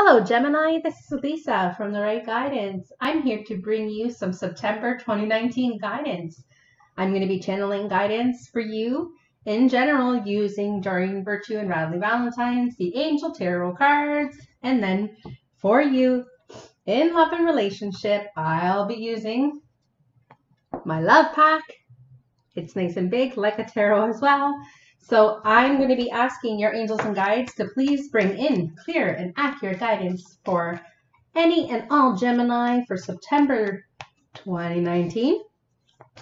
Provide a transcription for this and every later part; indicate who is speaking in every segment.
Speaker 1: Hello, Gemini. This is Lisa from The Right Guidance. I'm here to bring you some September 2019 guidance. I'm going to be channeling guidance for you in general using Doreen Virtue and Radley Valentine's, the Angel Tarot cards, and then for you in love and relationship, I'll be using my love pack. It's nice and big, like a tarot as well. So I'm going to be asking your angels and guides to please bring in clear and accurate guidance for any and all Gemini for September 2019.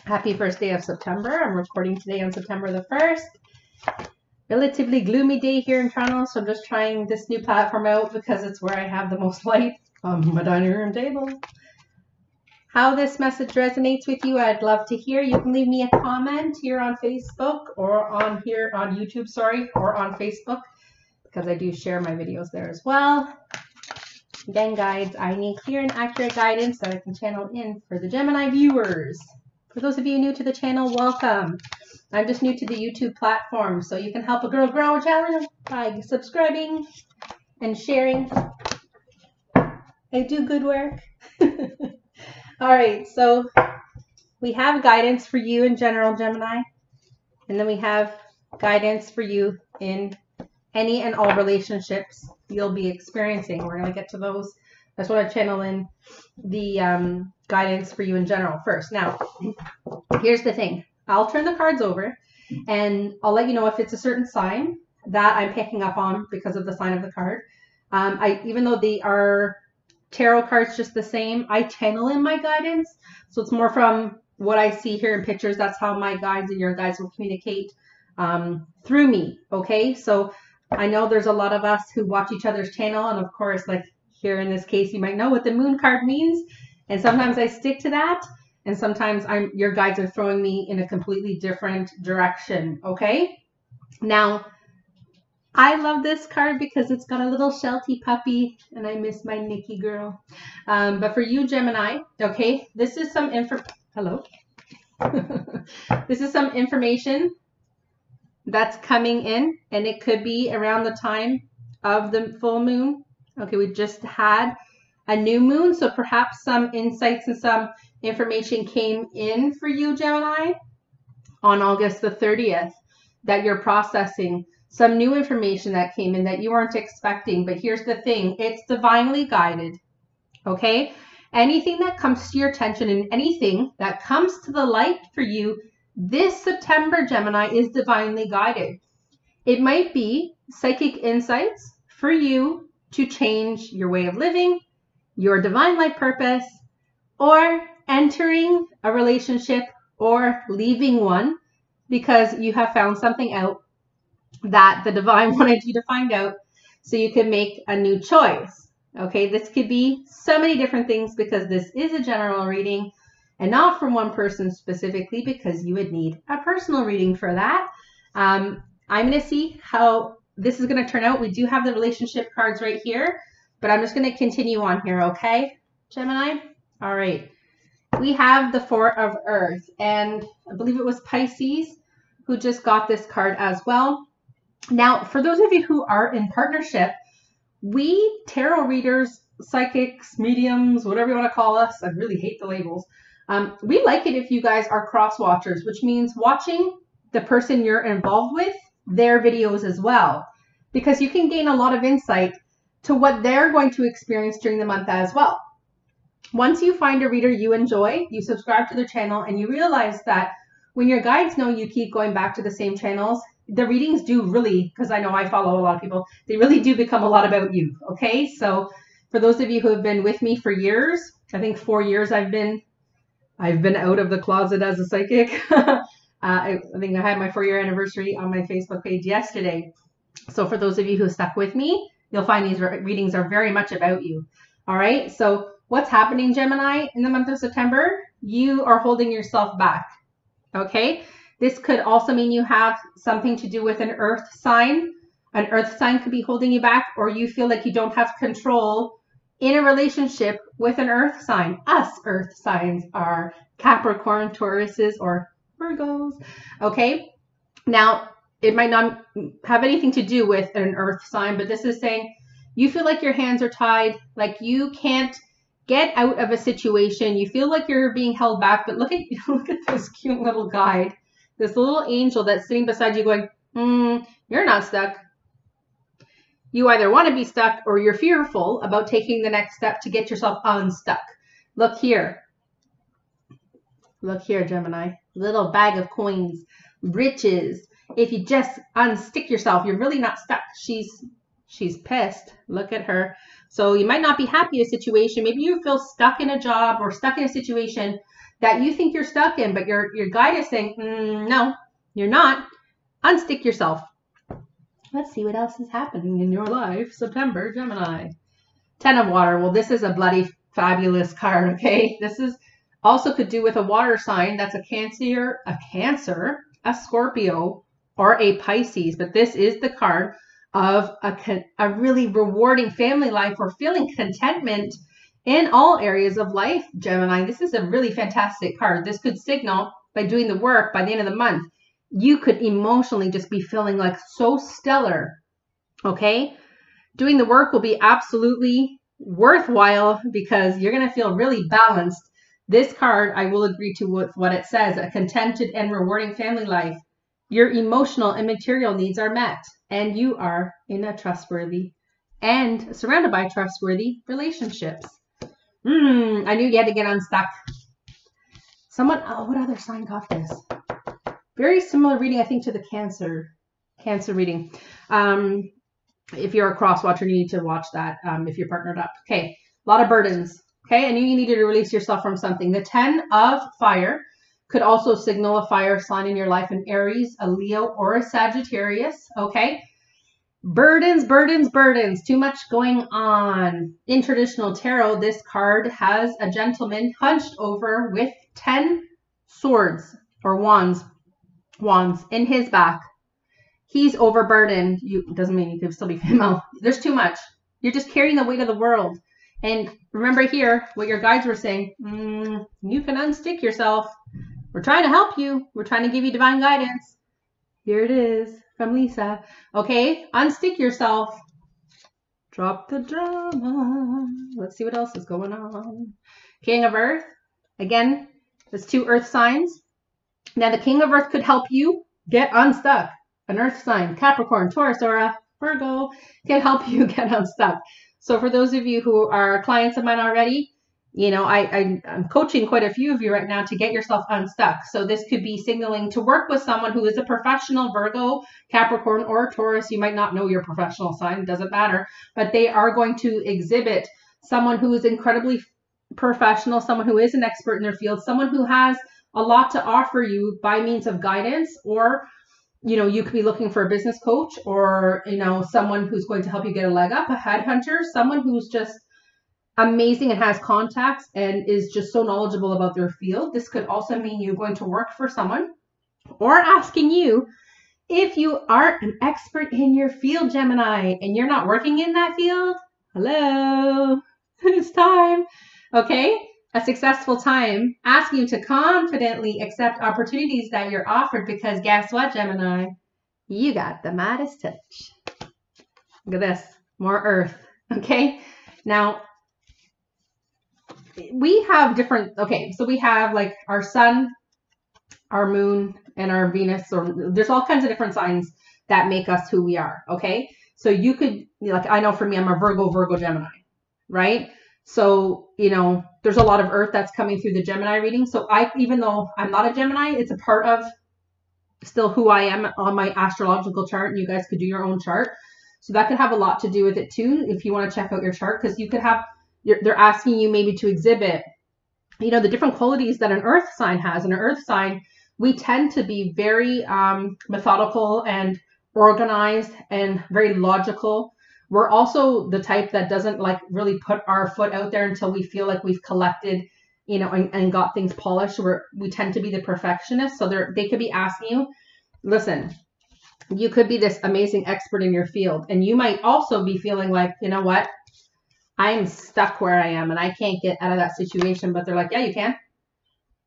Speaker 1: Happy first day of September. I'm recording today on September the 1st. Relatively gloomy day here in Toronto, so I'm just trying this new platform out because it's where I have the most light on my dining room table. How this message resonates with you, I'd love to hear. You can leave me a comment here on Facebook or on YouTube, or on Facebook, because I do share my videos there as well. Again, guides, I need clear and accurate guidance that I can channel in for the Gemini viewers. For those of you new to the channel, welcome. I'm just new to the YouTube platform, so you can help a girl grow a channel by subscribing and sharing. I do good work. All right, so we have guidance for you in general, Gemini, and then we have guidance for you in any and all relationships you'll be experiencing. We're going to get to those. I just want to channel in the guidance for you in general first. Now, here's the thing. I'll turn the cards over, and I'll let you know if it's a certain sign that I'm picking up on because of the sign of the card. Even though they are tarot cards just the same, I channel in my guidance, so it's more from what I see here in pictures. That's how my guides and your guides will communicate through me. Okay, so I know there's a lot of us who watch each other's channel, and of course, like here in this case, you might know what the moon card means, and sometimes I stick to that, and sometimes your guides are throwing me in a completely different direction. Okay, now I love this card because it's got a little Sheltie puppy, and I miss my Nikki girl. But for you, Gemini, okay, this is some this is some information that's coming in, and it could be around the time of the full moon. Okay, we just had a new moon, so perhaps some insights and some information came in for you, Gemini, on August the 30th that you're processing. Some new information that came in that you weren't expecting. But here's the thing, it's divinely guided. Okay, anything that comes to your attention and anything that comes to the light for you this September, Gemini, is divinely guided. It might be psychic insights for you to change your way of living, your divine life purpose, or entering a relationship or leaving one because you have found something out that the divine wanted you to find out so you can make a new choice. Okay, this could be so many different things because this is a general reading and not from one person specifically, because you would need a personal reading for that. I'm going to see how this is going to turn out. We do have the relationship cards right here, but I'm just going to continue on here. Okay, Gemini? All right. We have the Four of Earth, and I believe it was Pisces who just got this card as well. Now, for those of you who are in partnership, we tarot readers, psychics, mediums, whatever you want to call us, I really hate the labels. We like it if you guys are cross watchers, which means watching the person you're involved with, their videos as well, because you can gain a lot of insight to what they're going to experience during the month as well. Once you find a reader you enjoy, you subscribe to their channel, and you realize that when your guides know you keep going back to the same channels, the readings do really, because I know I follow a lot of people, they really do become a lot about you. Okay, so for those of you who have been with me for years, I think 4 years I've been out of the closet as a psychic. I think I had my 4-year anniversary on my Facebook page yesterday. So for those of you who stuck with me, you'll find these readings are very much about you. All right, so what's happening, Gemini, in the month of September? You are holding yourself back. Okay, this could also mean you have something to do with an earth sign. An earth sign could be holding you back, or you feel like you don't have control in a relationship with an earth sign. Us earth signs are Capricorn, Tauruses, or Virgos. Okay, now it might not have anything to do with an earth sign, but this is saying You feel like your hands are tied, like you can't get out of a situation. You feel like you're being held back, but look at this cute little guide, this little angel that's sitting beside you going, you're not stuck. You either want to be stuck or you're fearful about taking the next step to get yourself unstuck. Look here. Look here, Gemini. Little bag of coins, riches. If you just unstick yourself, you're really not stuck. She's pissed. Look at her. So you might not be happy in a situation. Maybe you feel stuck in a job or stuck in a situation that you think you're stuck in, but your guide is saying, no, you're not. Unstick yourself. Let's see what else is happening in your life. September, Gemini. 10 of water. Well, this is a bloody fabulous card, okay? This is also could do with a water sign. That's a Cancer, a Scorpio, or a Pisces. But this is the card of a really rewarding family life or feeling contentment in all areas of life, Gemini. This is a really fantastic card. This could signal by doing the work by the end of the month, you could emotionally just be feeling like so stellar, okay? Doing the work will be absolutely worthwhile because you're going to feel really balanced. This card, I will agree to with what it says, a contented and rewarding family life. Your emotional and material needs are met, and you are in a trustworthy and surrounded by trustworthy relationships. I knew you had to get unstuck. Someone, what other sign got this? Very similar reading, I think, to the Cancer reading. If you're a cross watcher, you need to watch that if you're partnered up. Okay, a lot of burdens. Okay, I knew you needed to release yourself from something. The 10 of fire could also signal a fire sign in your life, an Aries, a Leo, or a Sagittarius. Okay, burdens, burdens, burdens. Too much going on. In traditional tarot, this card has a gentleman hunched over with 10 swords or wands in his back. He's overburdened. Doesn't mean you can still be female. There's too much. You're just carrying the weight of the world. And remember here, what your guides were saying, you can unstick yourself. We're trying to help you. We're trying to give you divine guidance. Here it is from Lisa. Okay, unstick yourself. Drop the drama. Let's see what else is going on. King of Earth. Again, there's 2 earth signs. Now, the King of Earth could help you get unstuck. An earth sign, Capricorn, Taurus, or a Virgo can help you get unstuck. So for those of you who are clients of mine already, you know, I'm coaching quite a few of you right now to get yourself unstuck. So this could be signaling to work with someone who is a professional Virgo, Capricorn, or Taurus. You might not know your professional sign, it doesn't matter, but they are going to exhibit someone who is incredibly professional, someone who is an expert in their field, someone who has a lot to offer you by means of guidance, or you know, you could be looking for a business coach, or, you know, someone who's going to help you get a leg up, a headhunter, someone who's just amazing and has contacts and is just so knowledgeable about their field. This could also mean you're going to work for someone or asking you if you are an expert in your field, Gemini, and you're not working in that field. Hello, it's time. Okay. A successful time, asking you to confidently accept opportunities that you're offered, because guess what, Gemini? You got the Midas touch. Look at this, more earth, okay? Now, we have different, okay, so we have like our sun, our moon, and our Venus, or there's all kinds of different signs that make us who we are, okay? So you could, like, I know for me, I'm a Virgo, Gemini, right? So, you know, there's a lot of earth that's coming through the Gemini reading. So even though I'm not a Gemini, it's a part of still who I am on my astrological chart, and you guys could do your own chart. So that could have a lot to do with it too, if you want to check out your chart, because you could have, they're asking you maybe to exhibit, you know, the different qualities that an earth sign has. And an earth sign, we tend to be very methodical and organized and very logical. We're also the type that doesn't like really put our foot out there until we feel like we've collected, you know, and got things polished. We tend to be the perfectionists. So they could be asking you, listen, you could be this amazing expert in your field. And you might also be feeling like, you know what, I'm stuck where I am and I can't get out of that situation. But they're like, yeah, you can,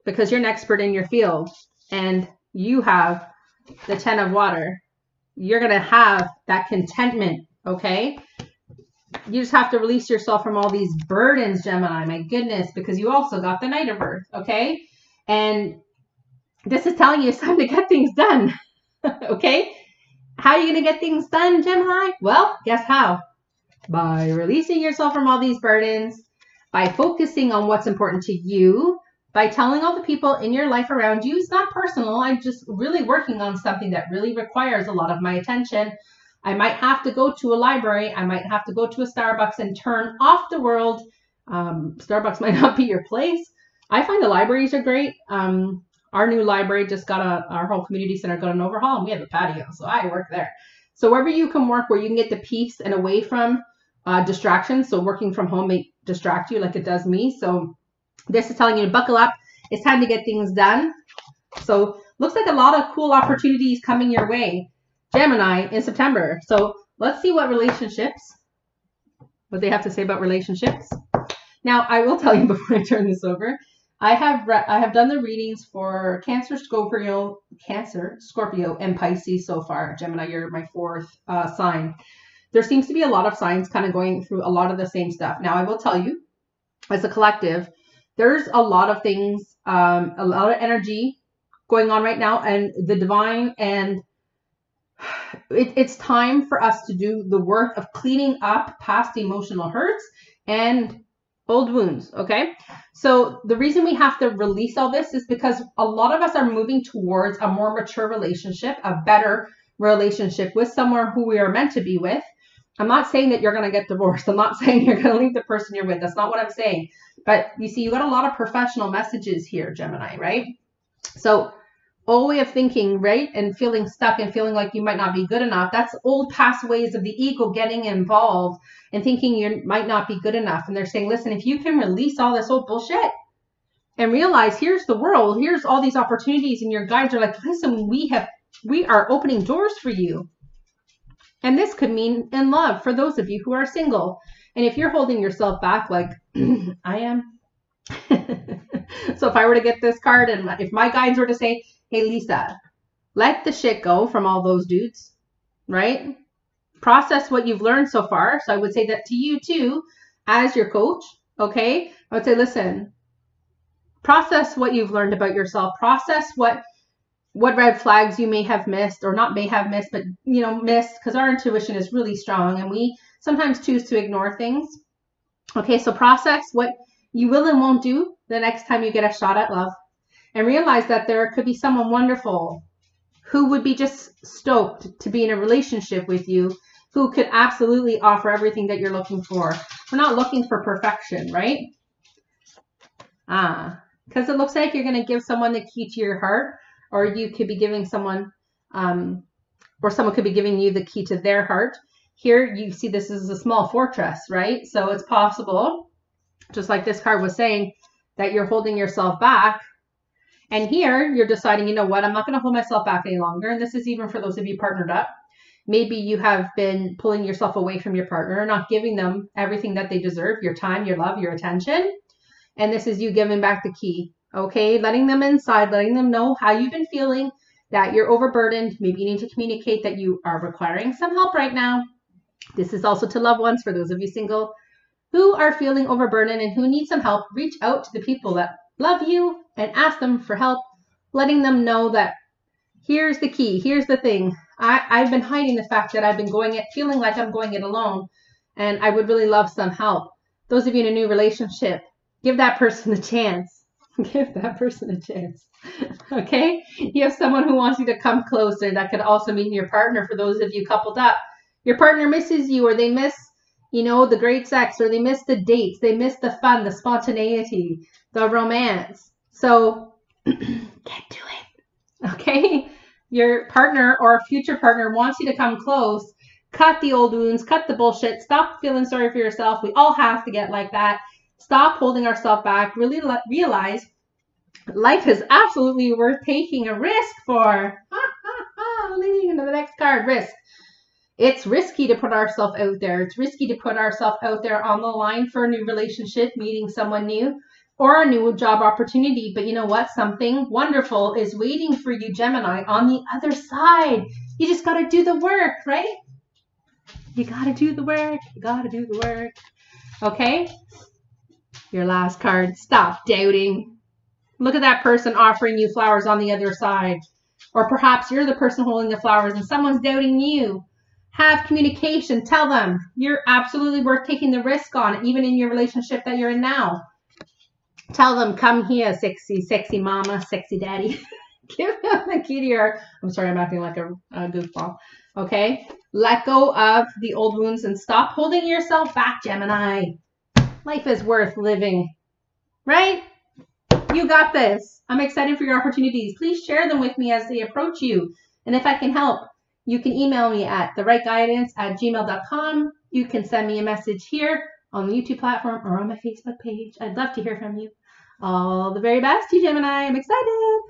Speaker 1: because you're an expert in your field and you have the 10 of water. You're going to have that contentment. Okay. you just have to release yourself from all these burdens, Gemini. My goodness, because you also got the Knight of Earth, okay? And this is telling you it's time to get things done, okay? How are you going to get things done, Gemini? Well, guess how? By releasing yourself from all these burdens, by focusing on what's important to you, by telling all the people in your life around you, it's not personal. I'm just really working on something that really requires a lot of my attention. I might have to go to a library. I might have to go to a Starbucks and turn off the world. Starbucks might not be your place. I find the libraries are great. Our new library just got our whole community center got an overhaul, and we have a patio, so I work there. So wherever you can work, where you can get the peace and away from distractions. So working from home may distract you like it does me. So this is telling you to buckle up. It's time to get things done. So looks like a lot of cool opportunities coming your way, Gemini, in September. So let's see what they have to say about relationships. Now, I will tell you before I turn this over, I have done the readings for Cancer, Scorpio, and Pisces so far. Gemini, you're my fourth sign. There seems to be a lot of signs kind of going through a lot of the same stuff. Now, I will tell you, as a collective, there's a lot of things, a lot of energy going on right now, and the divine, and it's time for us to do the work of cleaning up past emotional hurts and old wounds, okay? So the reason we have to release all this is because a lot of us are moving towards a more mature relationship, a better relationship with someone who we are meant to be with. I'm not saying that you're going to get divorced. I'm not saying you're going to leave the person you're with. That's not what I'm saying. But you see, you got a lot of professional messages here, Gemini, right? So old way of thinking, right? And feeling stuck and feeling like you might not be good enough. That's old past ways of the ego getting involved and thinking you might not be good enough. And they're saying, listen, if you can release all this old bullshit and realize here's the world, here's all these opportunities, and your guides are like, listen, we are opening doors for you. And this could mean in love for those of you who are single. And if you're holding yourself back like I am. So if I were to get this card and if my guides were to say, hey, Lisa, let the shit go from all those dudes, right? Process what you've learned so far. So I would say that to you too, as your coach, okay? I would say, listen, process what you've learned about yourself. Process what red flags you may have missed, or not may have missed, but, missed, because our intuition is really strong and we sometimes choose to ignore things. Okay, so process what you will and won't do the next time you get a shot at love, and realize that there could be someone wonderful who would be just stoked to be in a relationship with you, who could absolutely offer everything that you're looking for. We're not looking for perfection, right? Because it looks like you're going to give someone the key to your heart, or you could be giving someone, or someone could be giving you the key to their heart. Here you see this is a small fortress, right? So it's possible, just like this card was saying, that you're holding yourself back. And here you're deciding, you know what, I'm not going to hold myself back any longer. And this is even for those of you partnered up. Maybe you have been pulling yourself away from your partner, not giving them everything that they deserve, your time, your love, your attention. And this is you giving back the key, okay? Letting them inside, letting them know how you've been feeling, that you're overburdened. Maybe you need to communicate that you are requiring some help right now. This is also to loved ones, for those of you single who are feeling overburdened and who need some help. Reach out to the people that love you and ask them for help, letting them know that here's the key, here's the thing. I've been hiding the fact that I've been feeling like I'm going it alone, and I would really love some help. Those of you in a new relationship, give that person a chance. Give that person a chance. Okay? You have someone who wants you to come closer. That could also mean your partner. For those of you coupled up, your partner misses you, or they miss, the great sex, or they miss the dates. They miss the fun, the spontaneity, the romance. So get to it. Okay? Your partner or future partner wants you to come close. Cut the old wounds, cut the bullshit. Stop feeling sorry for yourself. We all have to get like that. Stop holding ourselves back. Really realize life is absolutely worth taking a risk for. Leading into the next card, risk. It's risky to put ourselves out there. It's risky to put ourselves out there on the line for a new relationship, meeting someone new, or a new job opportunity. But you know what? Something wonderful is waiting for you, Gemini, on the other side. You just got to do the work, right? You gotta do the work. You gotta do the work. Okay? Your last card. Stop doubting. Look at that person offering you flowers on the other side. Or perhaps you're the person holding the flowers and someone's doubting you. Have communication. Tell them you're absolutely worth taking the risk on, even in your relationship that you're in now. Tell them, come here, sexy, sexy mama, sexy daddy. Give them the key to your... I'm sorry, I'm acting like a goofball. Okay? Let go of the old wounds and stop holding yourself back, Gemini. Life is worth living. Right? You got this. I'm excited for your opportunities. Please share them with me as they approach you. And if I can help, you can email me at therightguidance@gmail.com. You can send me a message here on the YouTube platform or on my Facebook page. I'd love to hear from you. All the very best, you Gemini. I'm excited.